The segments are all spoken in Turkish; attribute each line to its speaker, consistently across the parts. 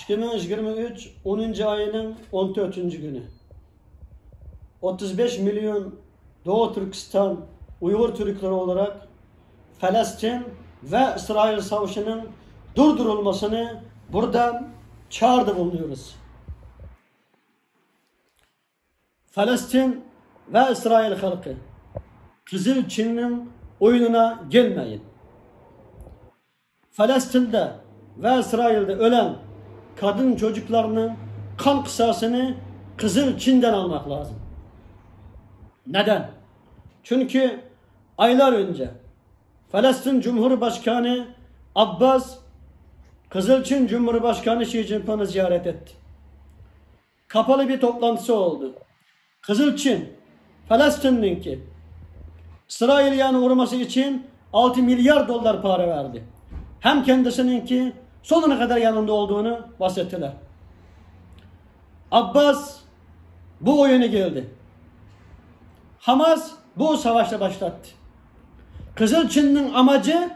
Speaker 1: 2023 10. ayının 14. günü 35 milyon Doğu Türkistan Uygur Türkleri olarak Filistin ve İsrail Savaşı'nın durdurulmasını buradan çağrıda bulunuyoruz. Filistin ve İsrail halkı Kızıl Çin'in oyununa gelmeyin. Filistin'de ve İsrail'de ölen kadın çocuklarının kan kısasını Kızıl Çin'den almak lazım. Neden? Çünkü aylar önce Filistin Cumhurbaşkanı Abbas Kızıl Çin Cumhurbaşkanı Xi Jinping'i ziyaret etti. Kapalı bir toplantısı oldu. Kızıl Çin Filistin'inki İsrail'e uğraması için 6 milyar dolar para verdi. Hem kendisininki sonuna kadar yanında olduğunu bahsettiler. Abbas bu oyunu geldi. Hamas bu savaşla başlattı. Kızıl Çin'in amacı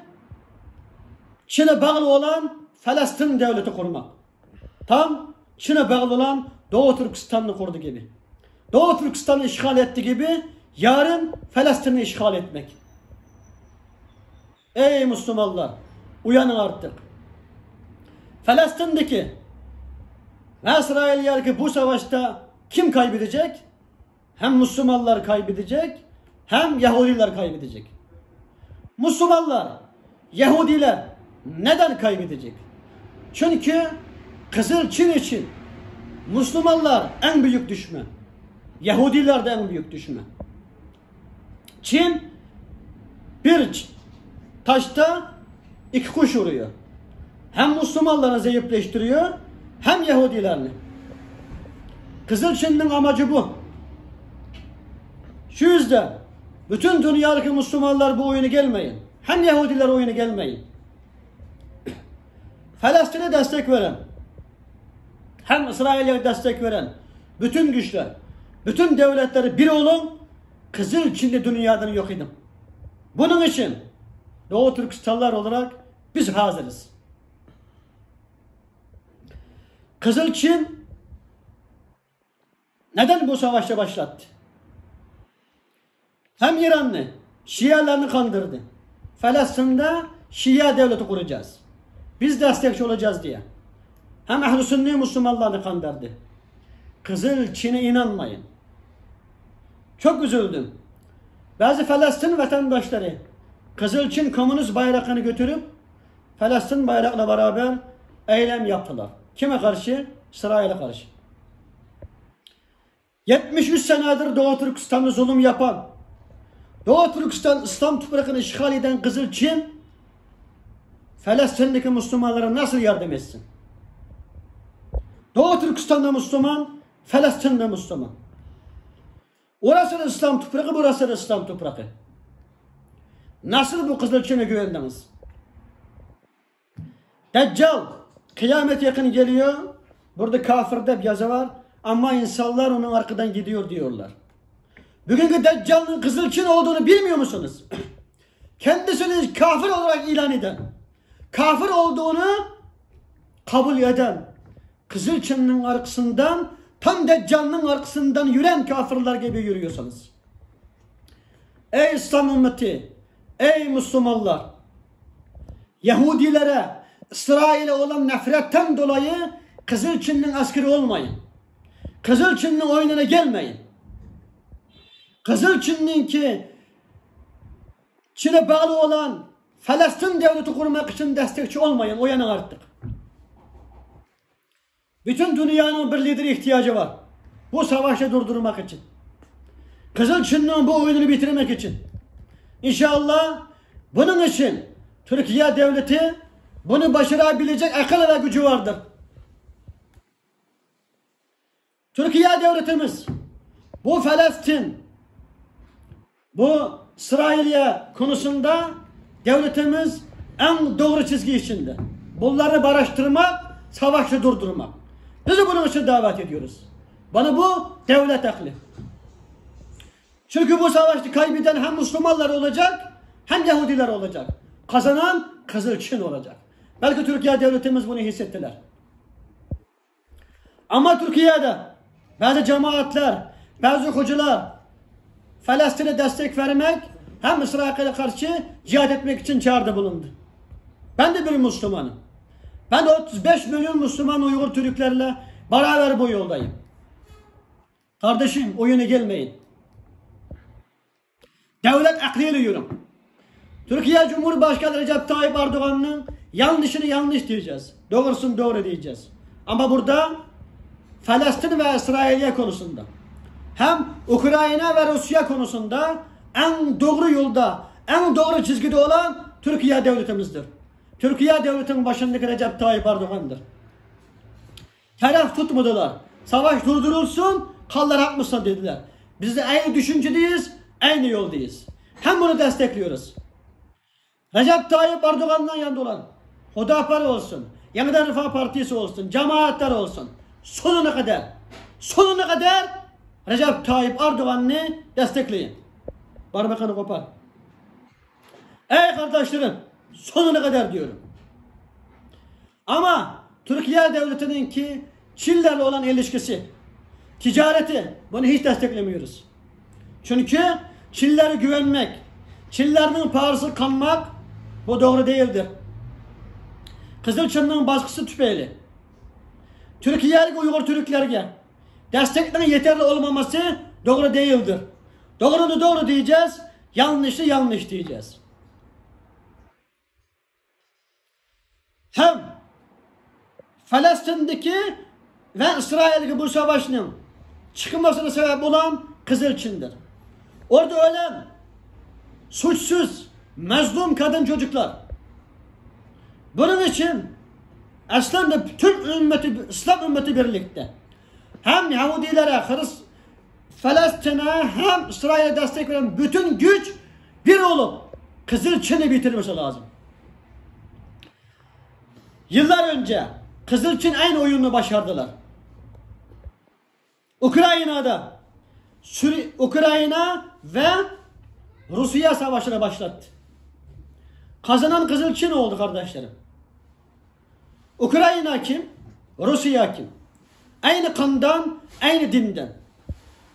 Speaker 1: Çin'e bağlı olan Filistin devleti kurmak. Tam Çin'e bağlı olan Doğu Türkistan'ı kurdu gibi. Doğu Türkistan'ı işgal etti gibi yarın Filistin'i işgal etmek. Ey Müslümanlar, uyanın artık. Filistin'deki ve İsrail'deki bu savaşta kim kaybedecek? Hem Müslümanlar kaybedecek, hem Yahudiler kaybedecek. Müslümanlar, Yahudiler neden kaybedecek? Çünkü Kızıl Çin için Müslümanlar en büyük düşman. Yahudiler de en büyük düşman. Çin bir taşta iki kuş vuruyor. Hem Müslümanları zayıfleştiriyor, hem Yahudilerini. Kızıl Çin'in amacı bu. Şu yüzden bütün dünyadaki Müslümanlar bu oyunu gelmeyin. Hem Yahudiler oyunu gelmeyin. Filistin'e destek veren, hem İsrail'e destek veren bütün güçler, bütün devletleri bir olun, Kızıl Çin'li dünyadan yok edin. Bunun için Doğu Türkistanlılar olarak biz hazırız. Kızıl Çin neden bu savaşa başlattı? Hem İran'ı, Şialarını kandırdı. Filistin'de Şia devleti kuracağız. Biz destekçi olacağız diye. Hem Ehl-i Sünni Müslümanlarını kandırdı. Kızıl Çin'e inanmayın. Çok üzüldüm. Bazı Filistin vatandaşları Kızıl Çin komünist bayrağını götürüp Filistin bayrağıyla beraber eylem yaptılar. Kime karşı? İsrail'e karşı. 73 senedir Doğu Türkistan'da zulüm yapan, Doğu Türkistan İslam topraklarını işgal eden Kızıl Çin, Filistin'deki Müslümanlara nasıl yardım etsin? Doğu Türkistan'da Müslüman, Filistin'de Müslüman. Orası da İslam toprağı, burası da İslam toprağı. Nasıl bu Kızıl Çin'e güvendiniz? Deccal, kıyamet yakın geliyor. Burada kafirde bir yazı var. Ama insanlar onun arkadan gidiyor diyorlar. Bugünkü Deccal'ın Kızıl Çin olduğunu bilmiyor musunuz? Kendisini kafir olarak ilan eden, kafir olduğunu kabul eden, Kızıl Çin'in arkasından, tam Deccal'ın arkasından yürüyen kafirler gibi yürüyorsanız. Ey İslam ümmeti, ey Müslümanlar, Yahudilere, İsrail'e olan nefretten dolayı Kızıl Çin'in askeri olmayın. Kızıl Çin'in oyununa gelmeyin. Kızıl Çin'in ki Çin'e bağlı olan Filistin devleti kurmak için destekçi olmayın. Uyanın artık. Bütün dünyanın bir lideri ihtiyacı var. Bu savaşı durdurmak için. Kızıl Çin'in bu oyununu bitirmek için. İnşallah bunun için Türkiye devleti bunu başarabilecek akıl ve gücü vardır. Türkiye devletimiz bu Filistin, bu İsrail'e konusunda devletimiz en doğru çizgi içinde. Bunları barıştırmak, savaşı durdurmak. Biz de bunun için davet ediyoruz. Bana bu devlet aklı. Çünkü bu savaşı kaybeden hem Müslümanlar olacak, hem Yahudiler olacak. Kazanan Kızıl Çin olacak. Belki Türkiye devletimiz bunu hissettiler. Ama Türkiye'de bazı cemaatler, bazı hocalar Filistin'e destek vermek hem İsrail'e karşı cihad etmek için çağrıda bulundu. Ben de bir Müslümanım. Ben de 35 milyon Müslüman Uygur Türklerle beraber bu yoldayım. Kardeşim oyuna gelmeyin. Devlet akliyle yürüm. Türkiye Cumhurbaşkanı Recep Tayyip Erdoğan'ın yanlışını yanlış diyeceğiz. Doğrusunu doğru diyeceğiz. Ama burada Filistin ve İsrailiye konusunda hem Ukrayna ve Rusya konusunda en doğru yolda, en doğru çizgide olan Türkiye devletimizdir. Türkiye devletinin başındaki Recep Tayyip Erdoğan'dır. Taraf tutmadılar. Savaş durdurulsun, kallar hakmışsın dediler. Biz de aynı düşüncedeyiz, aynı yoldayız. Hem bunu destekliyoruz. Recep Tayyip Erdoğan'dan yanında olan Hüdapar olsun, Yeniden Refah Partisi olsun, cemaatler olsun. Sonuna kadar Recep Tayyip Erdoğan'ı destekleyin. Parmakını kopar. Ey kardeşlerim, sonuna kadar diyorum. Ama Türkiye devletinin ki Çinlerle olan ilişkisi, ticareti, bunu hiç desteklemiyoruz. Çünkü Çinlere güvenmek, Çinlerin parası kanmak bu doğru değildir. Kızılçın'ın baskısı tüpeyli. Türkiye'ye Uygur Türklerine desteklerin yeterli olmaması doğru değildir. Doğrunu doğru diyeceğiz, yanlışı yanlış diyeceğiz. Hem Filistin'deki ve İsrail'deki bu savaşın çıkmasına sebep olan Kızılçin'dir. Orada ölen suçsuz, mazlum kadın çocuklar. Bunun için aslında bütün İslam ümmeti birlikte hem Yahudilere, Filistin'e hem İsrail'e destek veren bütün güç bir olup Kızılçin'i bitirmesi lazım. Yıllar önce Kızılçin aynı oyunu başardılar. Ukrayna'da Ukrayna ve Rusya savaşını başlattı. Kazanan Kızılçin oldu kardeşlerim. Ukrayna kim? Rusya kim? Aynı kandan, aynı dinden.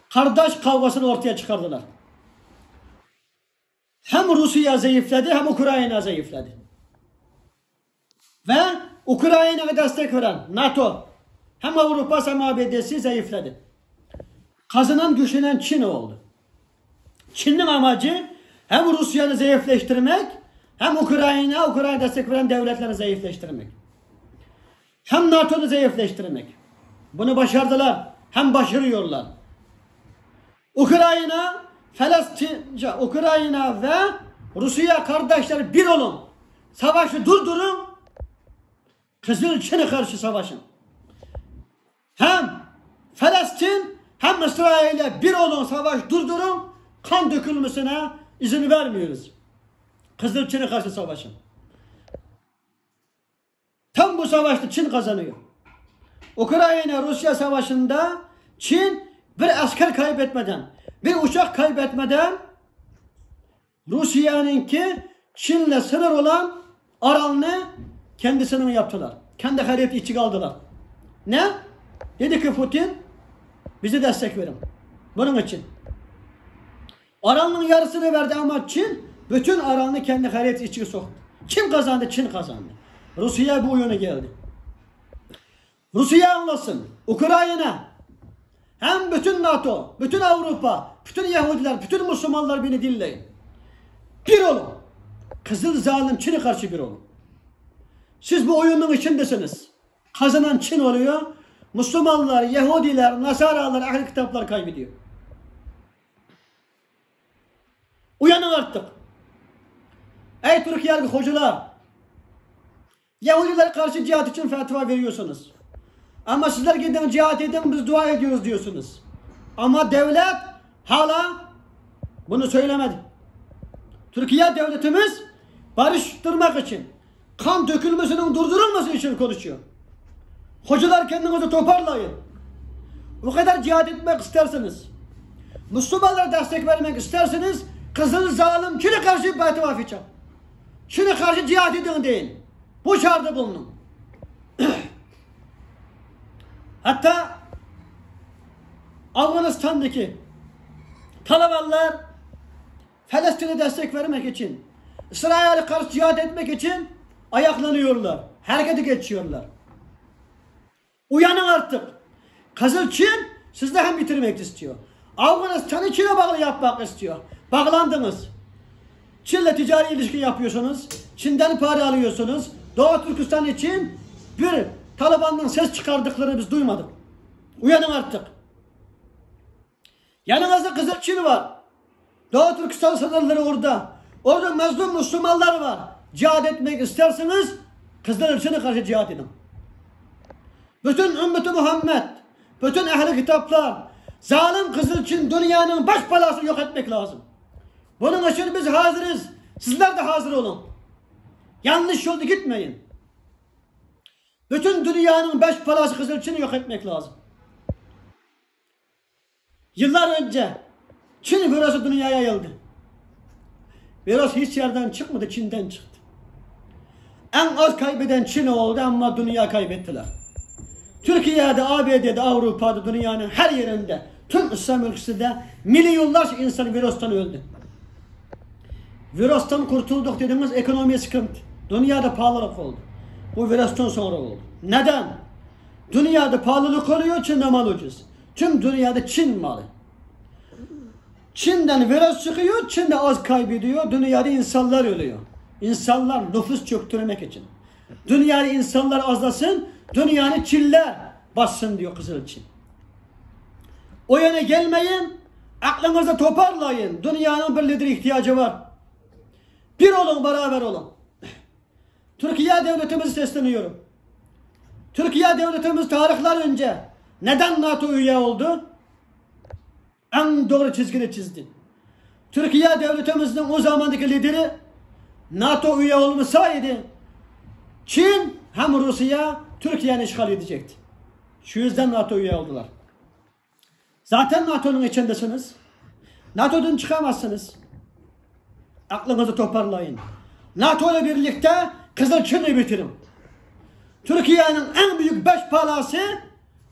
Speaker 1: Kardeş kavgasını ortaya çıkardılar. Hem Rusya zayıfladı hem Ukrayna zayıfladı. Ve Ukrayna'ya destek veren NATO hem Avrupa hem ABD'si zayıfladı. Kazanan güçlenen Çin oldu. Çin'in amacı hem Rusya'yı zayıfleştirmek hem Ukrayna destek veren devletleri zayıfleştirmek. Hem NATO'yu zayıfleştirmek. Bunu başardılar. Hem başarıyorlar. Ukrayna ve Rusya kardeşler bir olun. Savaşı durdurun. Kızılçin'e karşı savaşın. Hem Filistin hem İsrail'e bir olun, savaş durdurun. Kan dökülmesine izin vermiyoruz. Kızılçin'e karşı savaşın. Tam bu savaşta Çin kazanıyor. Ukrayna-Rusya savaşında Çin bir asker kaybetmeden, bir uçak kaybetmeden Rusya'nınki Çin'le sınır olan Aral'ını kendisinin yaptılar. Kendi hareketi içine aldılar. Ne? Dedi ki Putin bizi destek verin. Bunun için. Aral'ın yarısını verdi ama Çin bütün Aral'ını kendi hareketi içine soktu. Kim kazandı? Çin kazandı. Rusya bu oyuna geldi. Rusya anlasın. Ukrayna hem bütün NATO, bütün Avrupa, bütün Yahudiler, bütün Müslümanlar beni dinleyin. Bir olun. Kızıl zalim Çin'e karşı bir olun. Siz bu oyunun içindesiniz. Kazanan Çin oluyor. Müslümanlar, Yahudiler, Nasaralar, ahli kitaplar kaybediyor. Uyanın artık. Ey Türkiye'li hocalar, Yahudiler karşı cihat için fetva veriyorsunuz. Ama sizler gidin cihat edin, biz dua ediyoruz diyorsunuz. Ama devlet hala bunu söylemedi. Türkiye devletimiz barıştırmak için, kan dökülmesinin durdurulması için konuşuyor. Hocalar kendinizi toparlayın. Bu kadar cihat etmek isterseniz, Müslümanlara destek vermek isterseniz, kızıl zalim Çin'e karşı bir fetva yapacağım. Çin'e karşı cihat edin deyin. Bu çağrıda bulunun. Hatta Afganistan'daki Talibanlar Filistin'e destek vermek için, İsrail'e karşı cihad etmek için ayaklanıyorlar. Harekete geçiyorlar. Uyanın artık. Kızıl Çin sizde hem bitirmek istiyor. Afganistan'ı Çin'e bağlı yapmak istiyor. Bağlandınız. Çin'le ticari ilişki yapıyorsunuz. Çin'den para alıyorsunuz. Doğu Türkistan için bir Taliban'dan ses çıkardıklarını biz duymadık. Uyanın artık. Yanınızda Kızıl Çin var. Doğu Türkistan sınırları orada. Orada mazlum Müslümanlar var. Cihad etmek isterseniz Kızıl Çin'e karşı cihad edin. Bütün ümmeti Muhammed, bütün ehli kitaplar, zalim Kızıl Çin dünyanın baş belasını yok etmek lazım. Bunun için biz hazırız. Sizler de hazır olun. Yanlış yolda gitmeyin. Bütün dünyanın baş belası Kızıl Çin'i yok etmek lazım. Yıllar önce Çin virüsü dünyaya yayıldı. Virüs hiç yerden çıkmadı, Çin'den çıktı. En az kaybeden Çin oldu ama dünya kaybettiler. Türkiye'de, ABD'de, Avrupa'da, dünyanın her yerinde, tüm İslam ülkesinde milyonlarca insan virüsten öldü. Virüsten kurtulduk dediğimiz ekonomiye sıkıntı. Dünyada pahalılık oldu. Bu virüsten sonra oldu. Neden? Dünyada pahalılık oluyor, Çin'de mal ucuz. Tüm dünyada Çin malı. Çin'den virüs çıkıyor, Çin'de az kaybediyor, dünyada insanlar ölüyor. İnsanlar nüfus çöktürmek için. Dünyada insanlar azlasın, dünyanın Çinler bassın diyor Kızıl Çin. O yana gelmeyin, aklınızı toparlayın. Dünyanın bir lideri ihtiyacı var. Bir olun, beraber olun. Türkiye devletimizi sesleniyorum. Türkiye devletimiz tarihler önce neden NATO üye oldu? En doğru çizgini çizdi. Türkiye devletimizin o zamandaki lideri NATO üye olmasaydı Çin hem Rusya Türkiye'ni işgal edecekti. Şu yüzden NATO üye oldular. Zaten NATO'nun içindesiniz. NATO'dan çıkamazsınız. Aklınızı toparlayın. NATO ile birlikte Kızıl Çin'i bitirin. Türkiye'nin en büyük beş belası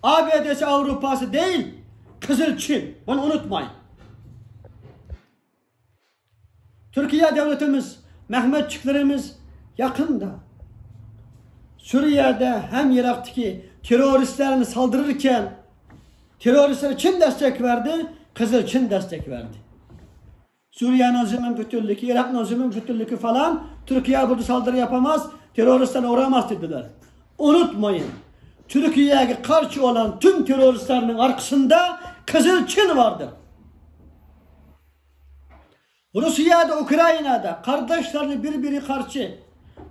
Speaker 1: ABD'si, Avrupa'sı değil, Kızıl Çin. Bunu unutmayın. Türkiye devletimiz, Mehmetçiklerimiz yakında Suriye'de hem Irak'taki teröristlerini saldırırken teröristlere kim destek verdi? Kızıl Çin destek verdi. Suriye Nazım'ın bütünlüğü, Irak Nazım'ın bütünlüğü falan Türkiye burada saldırı yapamaz, teröristlerine uğramaz dediler. Unutmayın. Türkiye'ye karşı olan tüm teröristlerin arkasında Kızıl Çin vardır. Rusya'da, Ukrayna'da kardeşlerini birbiri karşı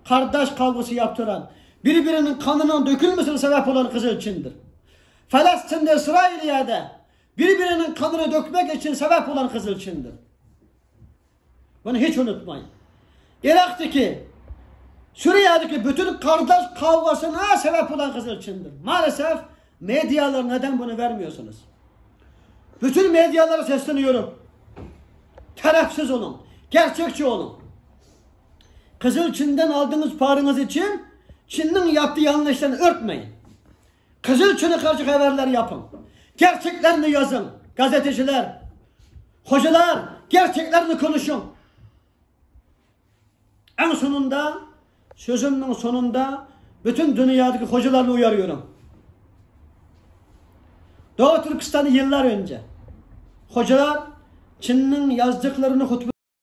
Speaker 1: kardeş kavgası yaptıran, birbirinin kanının dökülmesine sebep olan Kızıl Çin'dir. Filistin'de, İsrail'de birbirinin kanını dökmek için sebep olan Kızıl Çin'dir. Bunu hiç unutmayın. Irak'taki, Suriye'deki bütün kardeş kavgasına sebep olan Kızıl Çin'dir. Maalesef medyalar neden bunu vermiyorsunuz? Bütün medyalara sesleniyorum. Tarafsız olun. Gerçekçi olun. Kızıl Çin'den aldığınız paranız için Çin'in yaptığı yanlışlarını örtmeyin. Kızıl Çin'e karşı haberler yapın. Gerçeklerini yazın. Gazeteciler, hocalar gerçeklerini konuşun. En sonunda, sözümün sonunda bütün dünyadaki hocalarını uyarıyorum. Doğu Türkistan'ı yıllar önce hocalar Çin'in yazdıklarını